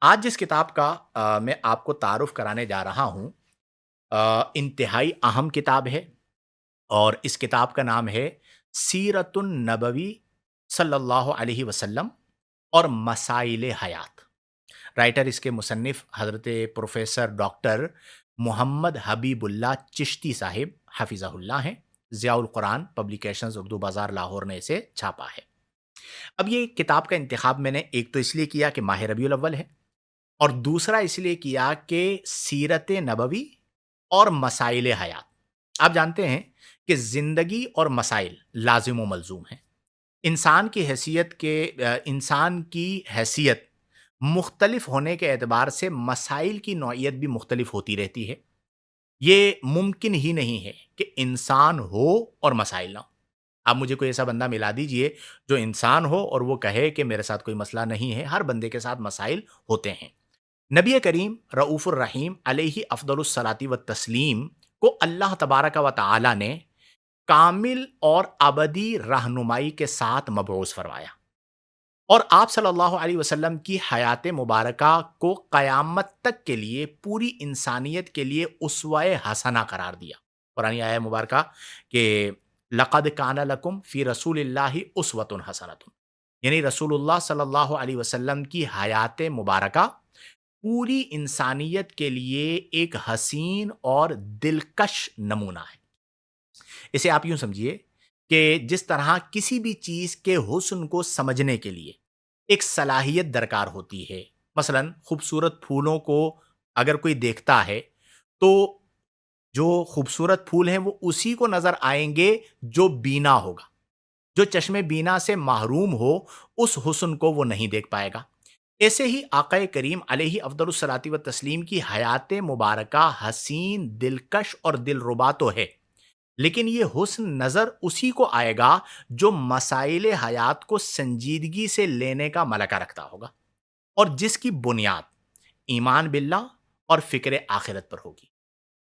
آج جس کتاب کا میں آپ کو تعارف کرانے جا رہا ہوں انتہائی اہم کتاب ہے اور اس کتاب کا نام ہے سیرت النبوی صلی اللہ علیہ وسلم اور مسائل حیات۔ رائٹر اس کے مصنف حضرت پروفیسر ڈاکٹر محمد حبیب اللہ چشتی صاحب حفظہ اللہ ہیں۔ ضیاء القرآن پبلیکیشنز اردو بازار لاہور نے اسے چھاپا ہے۔ اب یہ کتاب کا انتخاب میں نے ایک تو اس لیے کیا کہ ماہ ربیع الاول ہے، اور دوسرا اس لیے کیا کہ سیرت نبوی اور مسائل حیات، آپ جانتے ہیں کہ زندگی اور مسائل لازم و ملزوم ہیں۔ انسان کی حیثیت مختلف ہونے کے اعتبار سے مسائل کی نوعیت بھی مختلف ہوتی رہتی ہے۔ یہ ممکن ہی نہیں ہے کہ انسان ہو اور مسائل نہ ہو۔ آپ مجھے کوئی ایسا بندہ ملا دیجئے جو انسان ہو اور وہ کہے کہ میرے ساتھ کوئی مسئلہ نہیں ہے۔ ہر بندے کے ساتھ مسائل ہوتے ہیں۔ نبی کریم رؤوف الرحیم علیہ افضل الصلاۃ والتسلیم کو اللہ تبارک و تعالی نے کامل اور ابدی رہنمائی کے ساتھ مبعوث فرمایا، اور آپ صلی اللہ علیہ وسلم کی حیات مبارکہ کو قیامت تک کے لیے پوری انسانیت کے لیے اسوہ حسنہ قرار دیا۔ قرآن آیہ مبارکہ کہ لقد کان لکم فی رسول اللہ اسوۃ حسنۃ، یعنی رسول اللہ صلی اللہ علیہ وسلم کی حیات مبارکہ پوری انسانیت کے لیے ایک حسین اور دلکش نمونہ ہے۔ اسے آپ یوں سمجھیے کہ جس طرح کسی بھی چیز کے حسن کو سمجھنے کے لیے ایک صلاحیت درکار ہوتی ہے، مثلا خوبصورت پھولوں کو اگر کوئی دیکھتا ہے تو جو خوبصورت پھول ہیں وہ اسی کو نظر آئیں گے جو بینا ہوگا۔ جو چشم بینا سے محروم ہو اس حسن کو وہ نہیں دیکھ پائے گا۔ ایسے ہی آقا کریم علیہ افضل الصلاۃ والتسلیم کی حیات مبارکہ حسین، دلکش اور دلربا تو ہے، لیکن یہ حسن نظر اسی کو آئے گا جو مسائل حیات کو سنجیدگی سے لینے کا ملکہ رکھتا ہوگا، اور جس کی بنیاد ایمان باللہ اور فکر آخرت پر ہوگی۔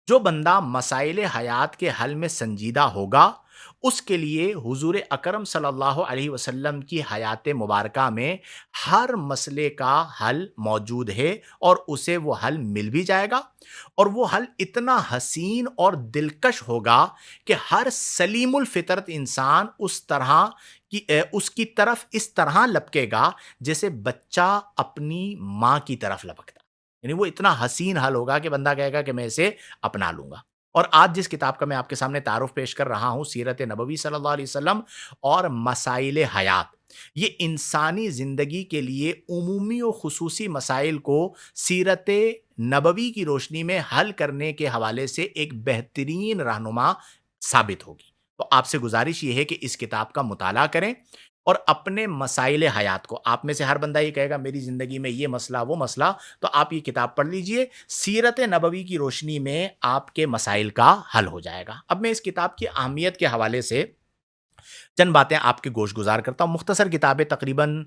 جو بندہ مسائل حیات کے حل میں سنجیدہ ہوگا اس کے لیے حضور اکرم صلی اللہ علیہ وسلم کی حیات مبارکہ میں ہر مسئلے کا حل موجود ہے، اور اسے وہ حل مل بھی جائے گا، اور وہ حل اتنا حسین اور دلکش ہوگا کہ ہر سلیم الفطرت انسان اس کی طرف اس طرح لپکے گا جیسے بچہ اپنی ماں کی طرف لپکتا، یعنی وہ اتنا حسین حل ہوگا کہ بندہ کہے گا کہ میں اسے اپنا لوں گا۔ اور آج جس کتاب کا میں آپ کے سامنے تعارف پیش کر رہا ہوں، سیرت نبوی صلی اللہ علیہ وسلم اور مسائل حیات، یہ انسانی زندگی کے لیے عمومی و خصوصی مسائل کو سیرت نبوی کی روشنی میں حل کرنے کے حوالے سے ایک بہترین رہنما ثابت ہوگی۔ تو آپ سے گزارش یہ ہے کہ اس کتاب کا مطالعہ کریں اور اپنے مسائل حیات کو، آپ میں سے ہر بندہ یہ کہے گا میری زندگی میں یہ مسئلہ وہ مسئلہ، تو آپ یہ کتاب پڑھ لیجئے، سیرت نبوی کی روشنی میں آپ کے مسائل کا حل ہو جائے گا۔ اب میں اس کتاب کی اہمیت کے حوالے سے چند باتیں آپ کے گوش گزار کرتا ہوں۔ مختصر کتاب ہے، تقریباً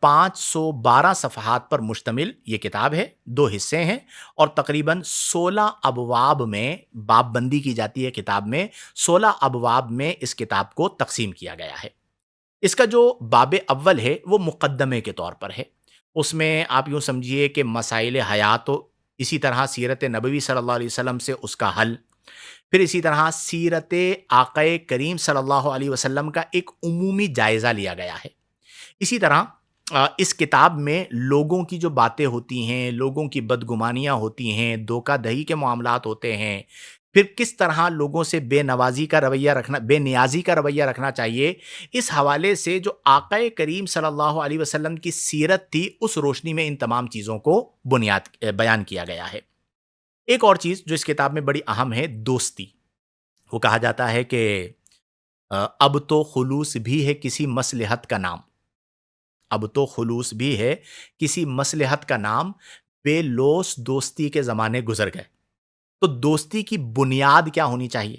512 صفحات پر مشتمل یہ کتاب ہے، 2 حصے ہیں، اور تقریباً 16 ابواب میں باب بندی کی جاتی ہے کتاب میں، 16 ابواب میں اس کتاب کو تقسیم کیا گیا ہے۔ اس کا جو باب اول ہے وہ مقدمے کے طور پر ہے، اس میں آپ یوں سمجھیے کہ مسائل حیات، اسی طرح سیرت نبوی صلی اللہ علیہ وسلم سے اس کا حل، پھر اسی طرح سیرت آقا کریم صلی اللہ علیہ وسلم کا ایک عمومی جائزہ لیا گیا ہے۔ اسی طرح اس کتاب میں لوگوں کی جو باتیں ہوتی ہیں، لوگوں کی بدگمانیاں ہوتی ہیں، دھوکہ دہی کے معاملات ہوتے ہیں، پھر کس طرح لوگوں سے بے نیازی کا رویہ رکھنا چاہیے، اس حوالے سے جو آقا کریم صلی اللہ علیہ وسلم کی سیرت تھی اس روشنی میں ان تمام چیزوں کو بیان کیا گیا ہے۔ ایک اور چیز جو اس کتاب میں بڑی اہم ہے، دوستی۔ وہ کہا جاتا ہے کہ اب تو خلوص بھی ہے کسی مصلحت کا نام، اب تو خلوص بھی ہے کسی مصلحت کا نام، بے لوث دوستی کے زمانے گزر گئے۔ تو دوستی کی بنیاد کیا ہونی چاہیے؟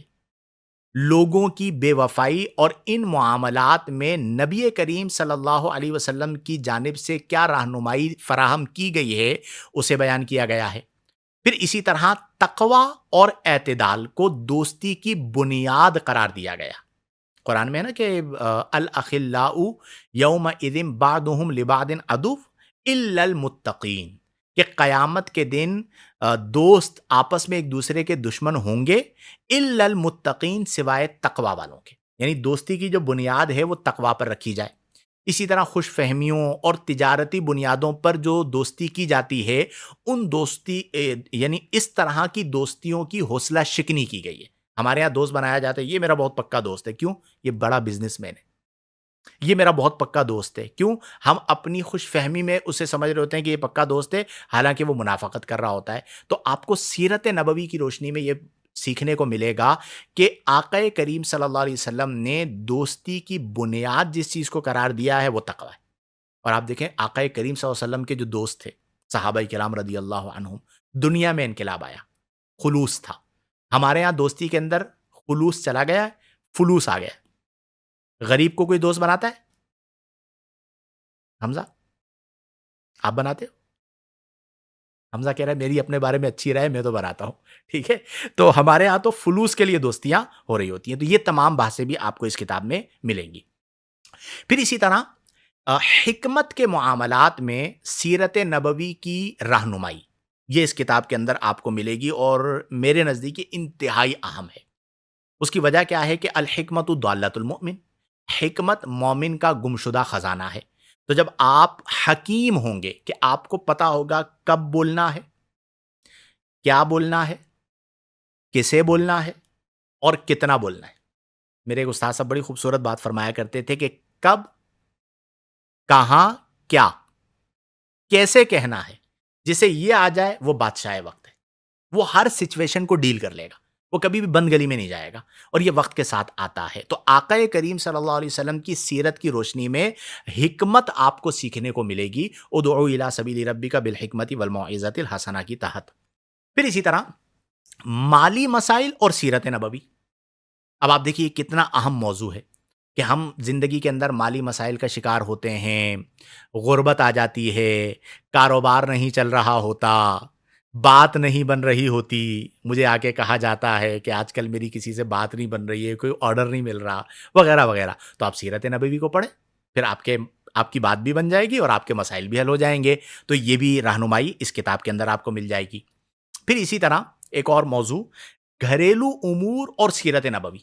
لوگوں کی بے وفائی اور ان معاملات میں نبی کریم صلی اللہ علیہ وسلم کی جانب سے کیا رہنمائی فراہم کی گئی ہے اسے بیان کیا گیا ہے۔ پھر اسی طرح تقوی اور اعتدال کو دوستی کی بنیاد قرار دیا گیا۔ قرآن میں ہے نا کہ الاخلاء یومئذ بعضهم لبعض عدو الا المتقین، کہ قیامت کے دن دوست آپس میں ایک دوسرے کے دشمن ہوں گے الا المتقین، سوائے تقوی والوں کے، یعنی دوستی کی جو بنیاد ہے وہ تقوی پر رکھی جائے۔ اسی طرح خوش فہمیوں اور تجارتی بنیادوں پر جو دوستی کی جاتی ہے، ان دوستی یعنی اس طرح کی دوستیوں کی حوصلہ شکنی کی گئی ہے۔ ہمارے یہاں دوست بنایا جاتا ہے، یہ میرا بہت پکا دوست ہے، کیوں؟ یہ بڑا بزنس مین ہے، یہ میرا بہت پکا دوست ہے، کیوں؟ ہم اپنی خوش فہمی میں اسے سمجھ رہے ہوتے ہیں کہ یہ پکا دوست ہے، حالانکہ وہ منافقت کر رہا ہوتا ہے۔ تو آپ کو سیرت نبوی کی روشنی میں یہ سیکھنے کو ملے گا کہ آقا کریم صلی اللہ علیہ وسلم نے دوستی کی بنیاد جس چیز کو قرار دیا ہے وہ تقوی ہے۔ اور آپ دیکھیں آقا کریم صلی اللہ علیہ وسلم کے جو دوست تھے صحابہ کرام رضی اللہ عنہم، دنیا میں انقلاب آیا، خلوص تھا۔ ہمارے ہاں دوستی کے اندر خلوص چلا گیا ہے، فلوس آ گیا۔ غریب کو کوئی دوست بناتا ہے؟ حمزہ آپ بناتے ہو؟ حمزہ کہہ رہا ہے میری اپنے بارے میں اچھی رائے میں تو بناتا ہوں، ٹھیک ہے؟ تو ہمارے ہاں تو فلوس کے لیے دوستیاں ہو رہی ہوتی ہیں۔ تو یہ تمام بحثیں بھی آپ کو اس کتاب میں ملیں گی۔ پھر اسی طرح حکمت کے معاملات میں سیرت نبوی کی رہنمائی، یہ اس کتاب کے اندر آپ کو ملے گی اور میرے نزدیک یہ انتہائی اہم ہے۔ اس کی وجہ کیا ہے کہ الحکمت ضالۃ المؤمن، حکمت مومن کا گمشدہ خزانہ ہے۔ تو جب آپ حکیم ہوں گے کہ آپ کو پتا ہوگا کب بولنا ہے، کیا بولنا ہے، کسے بولنا ہے اور کتنا بولنا ہے۔ میرے ایک استاد صاحب بڑی خوبصورت بات فرمایا کرتے تھے کہ کب، کہاں، کیا، کیسے کہنا ہے، جسے یہ آ جائے وہ بادشاہ وقت ہے، وہ ہر سچویشن کو ڈیل کر لے گا، وہ کبھی بھی بند گلی میں نہیں جائے گا، اور یہ وقت کے ساتھ آتا ہے۔ تو آقا کریم صلی اللہ علیہ وسلم کی سیرت کی روشنی میں حکمت آپ کو سیکھنے کو ملے گی، ادعو الی سبیل ربک بالحکمت والموعظۃ الحسنہ کی تحت۔ پھر اسی طرح مالی مسائل اور سیرت نبوی۔ اب آپ دیکھیے کتنا اہم موضوع ہے کہ ہم زندگی کے اندر مالی مسائل کا شکار ہوتے ہیں، غربت آ جاتی ہے، کاروبار نہیں چل رہا ہوتا، بات نہیں بن رہی ہوتی، مجھے آ کے کہا جاتا ہے کہ آج کل میری کسی سے بات نہیں بن رہی ہے، کوئی آرڈر نہیں مل رہا، وغیرہ وغیرہ۔ تو آپ سیرت نبوی کو پڑھیں، پھر آپ کی بات بھی بن جائے گی اور آپ کے مسائل بھی حل ہو جائیں گے۔ تو یہ بھی رہنمائی اس کتاب کے اندر آپ کو مل جائے گی۔ پھر اسی طرح ایک اور موضوع، گھریلو امور اور سیرت نبوی۔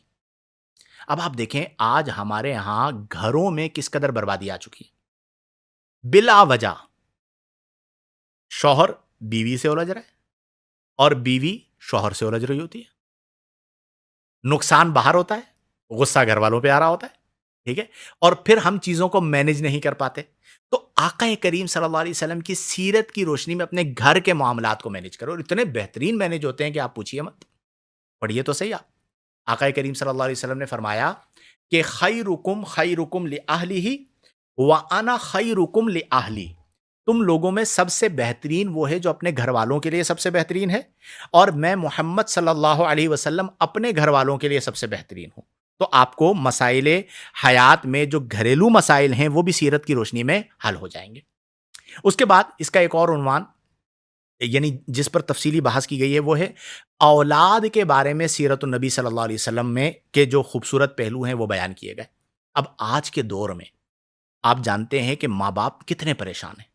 اب آپ دیکھیں آج ہمارے ہاں گھروں میں کس قدر بربادی آ چکی ہے۔ بلا وجہ شوہر بیوی سے الجھ رہا ہے اور بیوی شوہر سے الجھ رہی ہوتی ہے، نقصان باہر ہوتا ہے، غصہ گھر والوں پہ آ رہا ہوتا ہے، ٹھیک ہے، اور پھر ہم چیزوں کو مینج نہیں کر پاتے۔ تو آقا کریم صلی اللہ علیہ وسلم کی سیرت کی روشنی میں اپنے گھر کے معاملات کو مینج کرو، اور اتنے بہترین مینج ہوتے ہیں کہ آپ پوچھیے مت۔ پڑھیے تو صحیح آپ، آقا کریم صلی اللہ علیہ وسلم نے فرمایا کہ خیرکم خیرکم لأہلہ وَأَنَا خیرکم لأہلی، تم لوگوں میں سب سے بہترین وہ ہے جو اپنے گھر والوں کے لیے سب سے بہترین ہے، اور میں محمد صلی اللہ علیہ وسلم اپنے گھر والوں کے لیے سب سے بہترین ہوں۔ تو آپ کو مسائل حیات میں جو گھریلو مسائل ہیں وہ بھی سیرت کی روشنی میں حل ہو جائیں گے۔ اس کے بعد اس کا ایک اور عنوان، یعنی جس پر تفصیلی بحث کی گئی ہے، وہ ہے اولاد کے بارے میں سیرت النبی صلی اللہ علیہ وسلم میں کے جو خوبصورت پہلو ہیں وہ بیان کیے گئے۔ اب آج کے دور میں آپ جانتے ہیں کہ ماں باپ کتنے پریشان ہیں،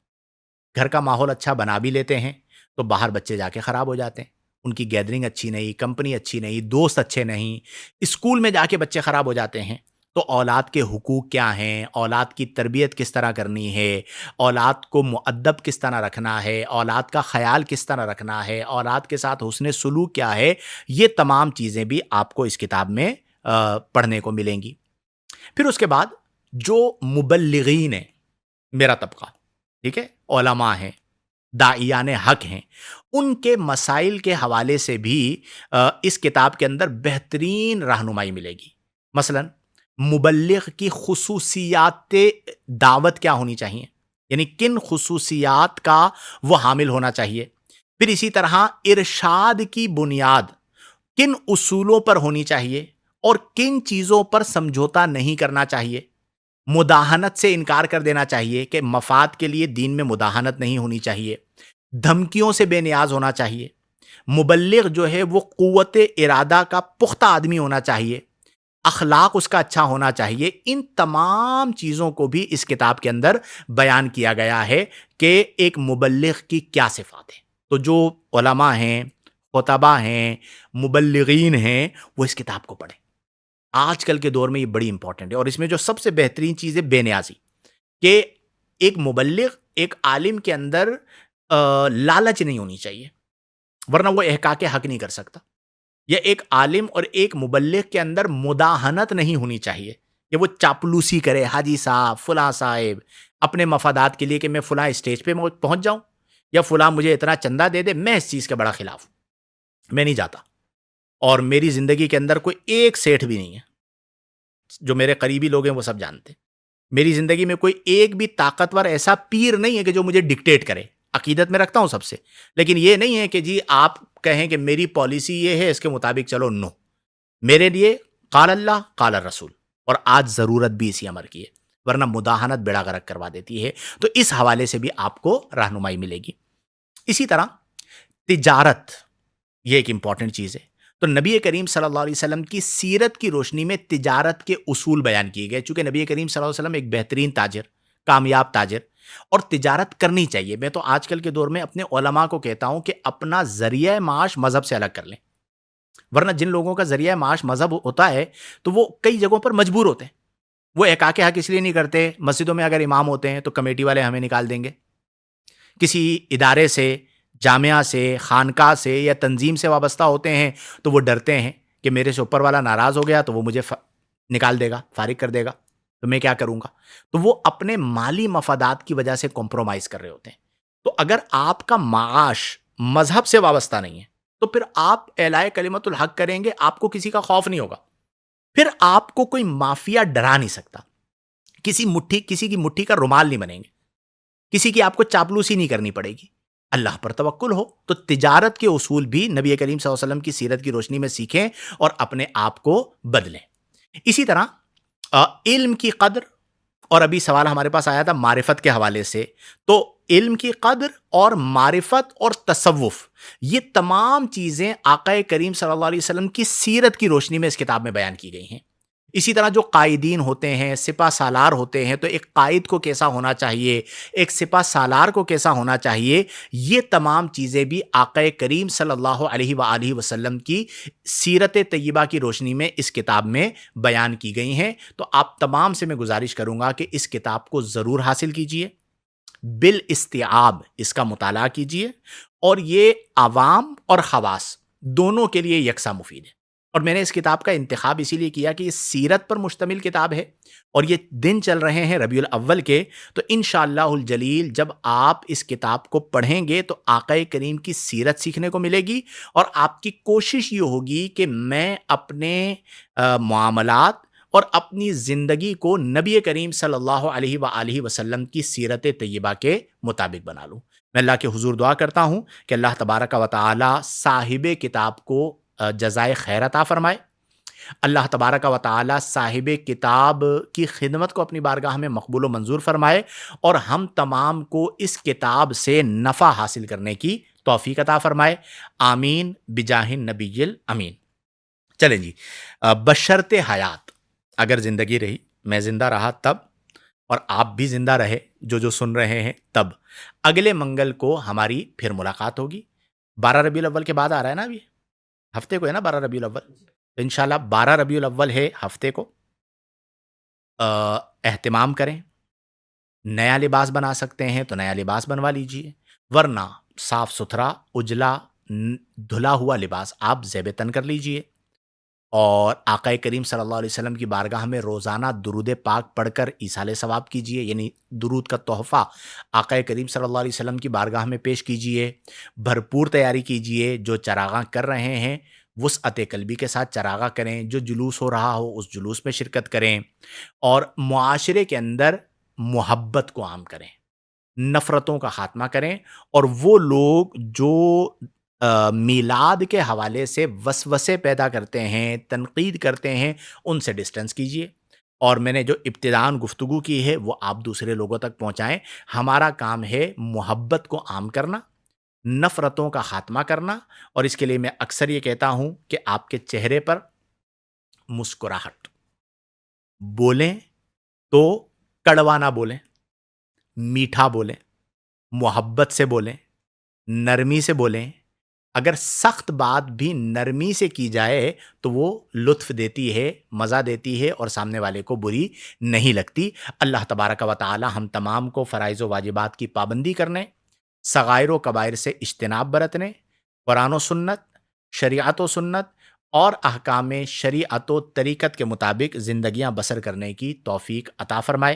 گھر کا ماحول اچھا بنا بھی لیتے ہیں تو باہر بچے جا کے خراب ہو جاتے ہیں، ان کی گیدرنگ اچھی نہیں، کمپنی اچھی نہیں، دوست اچھے نہیں، اسکول میں جا کے بچے خراب ہو جاتے ہیں۔ تو اولاد کے حقوق کیا ہیں، اولاد کی تربیت کس طرح کرنی ہے، اولاد کو مؤدب کس طرح رکھنا ہے، اولاد کا خیال کس طرح رکھنا ہے، اولاد کے ساتھ حسن سلوک کیا ہے، یہ تمام چیزیں بھی آپ کو اس کتاب میں پڑھنے کو ملیں گی۔ پھر اس کے بعد جو مبلغین ہیں، میرا طبقہ، ٹھیک ہے، علماء ہیں، داعیان حق ہیں، ان کے مسائل کے حوالے سے بھی اس کتاب کے اندر بہترین رہنمائی ملے گی۔ مثلا مبلغ کی خصوصیات دعوت کیا ہونی چاہیے، یعنی کن خصوصیات کا وہ حامل ہونا چاہیے۔ پھر اسی طرح ارشاد کی بنیاد کن اصولوں پر ہونی چاہیے اور کن چیزوں پر سمجھوتا نہیں کرنا چاہیے۔ مداہنت سے انکار کر دینا چاہیے کہ مفاد کے لیے دین میں مداہنت نہیں ہونی چاہیے، دھمکیوں سے بے نیاز ہونا چاہیے، مبلغ جو ہے وہ قوت ارادہ کا پختہ آدمی ہونا چاہیے، اخلاق اس کا اچھا ہونا چاہیے. ان تمام چیزوں کو بھی اس کتاب کے اندر بیان کیا گیا ہے کہ ایک مبلغ کی کیا صفات ہیں. تو جو علماء ہیں، خطباء ہیں، مبلغین ہیں، وہ اس کتاب کو پڑھیں. آج کل کے دور میں یہ بڑی امپورٹنٹ ہے. اور اس میں جو سب سے بہترین چیز ہے بے نیازی، کہ ایک مبلغ، ایک عالم کے اندر لالچ نہیں ہونی چاہیے، ورنہ وہ احقاق حق نہیں کر سکتا. یا ایک عالم اور ایک مبلغ کے اندر مداہنت نہیں ہونی چاہیے کہ وہ چاپلوسی کرے، حاجی صاحب، فلاں صاحب، اپنے مفادات کے لیے کہ میں فلاں اسٹیج پہ پہنچ جاؤں یا فلاں مجھے اتنا چندہ دے دے. میں اس چیز کے بڑا خلاف ہوں. میں نہیں جاتا. اور میری زندگی کے اندر کوئی ایک سیٹھ بھی نہیں ہے. جو میرے قریبی لوگ ہیں وہ سب جانتے ہیں. میری زندگی میں کوئی ایک بھی طاقتور ایسا پیر نہیں ہے کہ جو مجھے ڈکٹیٹ کرے. عقیدت میں رکھتا ہوں سب سے، لیکن یہ نہیں ہے کہ جی آپ کہیں کہ میری پالیسی یہ ہے اس کے مطابق چلو. نو، میرے لیے قال اللہ قال الرسول، اور آج ضرورت بھی اسی امر کی ہے، ورنہ مداہنت بیڑا غرق کروا دیتی ہے. تو اس حوالے سے بھی آپ کو رہنمائی ملے گی. اسی طرح تجارت، یہ ایک امپورٹنٹ چیز ہے. تو نبی کریم صلی اللہ علیہ وسلم کی سیرت کی روشنی میں تجارت کے اصول بیان کیے گئے. چونکہ نبی کریم صلی اللہ علیہ وسلم ایک بہترین تاجر، کامیاب تاجر، اور تجارت کرنی چاہیے. میں تو آج کل کے دور میں اپنے علماء کو کہتا ہوں کہ اپنا ذریعہ معاش مذہب سے الگ کر لیں. ورنہ جن لوگوں کا ذریعہ معاش مذہب ہوتا ہے تو وہ کئی جگہوں پر مجبور ہوتے ہیں. وہ احقاق حق اس لیے نہیں کرتے. مسجدوں میں اگر امام ہوتے ہیں تو کمیٹی والے ہمیں نکال دیں گے. کسی ادارے سے، جامعہ سے، خانقاہ سے یا تنظیم سے وابستہ ہوتے ہیں تو وہ ڈرتے ہیں کہ میرے سے اوپر والا ناراض ہو گیا تو وہ مجھے نکال دے گا، فارغ کر دے گا، تو میں کیا کروں گا. تو وہ اپنے مالی مفادات کی وجہ سے کمپرومائز کر رہے ہوتے ہیں. تو اگر آپ کا معاش مذہب سے وابستہ نہیں ہے تو پھر آپ اعلاء کلمت الحق کریں گے، آپ کو کسی کا خوف نہیں ہوگا. پھر آپ کو کوئی مافیا ڈرا نہیں سکتا. کسی کی مٹھی کا رومال نہیں بنیں گے. کسی کی آپ کو چاپلوسی نہیں کرنی پڑے گی. اللہ پر توکل ہو. تو تجارت کے اصول بھی نبی کریم صلی اللہ علیہ وسلم کی سیرت کی روشنی میں سیکھیں اور اپنے آپ کو بدلیں. اسی طرح علم کی قدر، اور ابھی سوال ہمارے پاس آیا تھا معرفت کے حوالے سے. تو علم کی قدر اور معرفت اور تصوف، یہ تمام چیزیں آقا کریم صلی اللہ علیہ وسلم کی سیرت کی روشنی میں اس کتاب میں بیان کی گئی ہیں. اسی طرح جو قائدین ہوتے ہیں، سپہ سالار ہوتے ہیں، تو ایک قائد کو کیسا ہونا چاہیے، ایک سپہ سالار کو کیسا ہونا چاہیے، یہ تمام چیزیں بھی آقا کریم صلی اللہ علیہ وآلہ وسلم کی سیرت طیبہ کی روشنی میں اس کتاب میں بیان کی گئی ہیں. تو آپ تمام سے میں گزارش کروں گا کہ اس کتاب کو ضرور حاصل کیجئے، بالاستیعاب اس کا مطالعہ کیجئے، اور یہ عوام اور خواص دونوں کے لیے یکساں مفید ہے. اور میں نے اس کتاب کا انتخاب اسی لیے کیا کہ یہ سیرت پر مشتمل کتاب ہے اور یہ دن چل رہے ہیں ربیع الاول کے. تو انشاءاللہ الجلیل جب آپ اس کتاب کو پڑھیں گے تو آقا کریم کی سیرت سیکھنے کو ملے گی، اور آپ کی کوشش یہ ہوگی کہ میں اپنے معاملات اور اپنی زندگی کو نبی کریم صلی اللہ علیہ وآلہ وسلم کی سیرت طیبہ کے مطابق بنا لوں. میں اللہ کے حضور دعا کرتا ہوں کہ اللہ تبارک و تعالی صاحب کتاب کو جزائے خیر عطا فرمائے. اللہ تبارک و تعالی صاحب کتاب کی خدمت کو اپنی بارگاہ میں مقبول و منظور فرمائے، اور ہم تمام کو اس کتاب سے نفع حاصل کرنے کی توفیق عطا فرمائے. آمین بجاہ النبی الامین. چلیں جی، بشرط حیات، اگر زندگی رہی، میں زندہ رہا تب، اور آپ بھی زندہ رہے جو سن رہے ہیں تب، اگلے منگل کو ہماری پھر ملاقات ہوگی. 12 ربیع الاول کے بعد آ رہا ہے نا، ابھی ہفتے کو ہے نا 12 ربیع الاول. تو انشاءاللہ 12 ربیع الاول ہے ہفتے کو. اہتمام کریں. نیا لباس بنا سکتے ہیں تو نیا لباس بنوا لیجئے، ورنہ صاف ستھرا اجلا دھلا ہوا لباس آپ زیب تن کر لیجئے. اور آقا کریم صلی اللہ علیہ وسلم کی بارگاہ میں روزانہ درود پاک پڑھ کر ایصال ثواب کیجئے، یعنی درود کا تحفہ آقا کریم صلی اللہ علیہ وسلم کی بارگاہ میں پیش کیجئے. بھرپور تیاری کیجئے. جو چراغاں کر رہے ہیں وسعت قلبی کے ساتھ چراغاں کریں. جو جلوس ہو رہا ہو اس جلوس میں شرکت کریں، اور معاشرے کے اندر محبت کو عام کریں، نفرتوں کا خاتمہ کریں. اور وہ لوگ جو میلاد کے حوالے سے وسوسے پیدا کرتے ہیں، تنقید کرتے ہیں، ان سے ڈسٹنس کیجئے. اور میں نے جو ابتداً گفتگو کی ہے وہ آپ دوسرے لوگوں تک پہنچائیں. ہمارا کام ہے محبت کو عام کرنا، نفرتوں کا خاتمہ کرنا. اور اس کے لیے میں اکثر یہ کہتا ہوں کہ آپ کے چہرے پر مسکراہٹ بولیں تو کڑوا نہ بولیں، میٹھا بولیں، محبت سے بولیں، نرمی سے بولیں۔ اگر سخت بات بھی نرمی سے کی جائے تو وہ لطف دیتی ہے، مزہ دیتی ہے اور سامنے والے کو بری نہیں لگتی۔ اللہ تبارک و تعالی ہم تمام کو فرائض و واجبات کی پابندی کرنے، صغائر و کبائر سے اجتناب برتنے، قرآن و سنت، شریعت و سنت اور احکام شریعت و طریقت کے مطابق زندگیاں بسر کرنے کی توفیق عطا فرمائے۔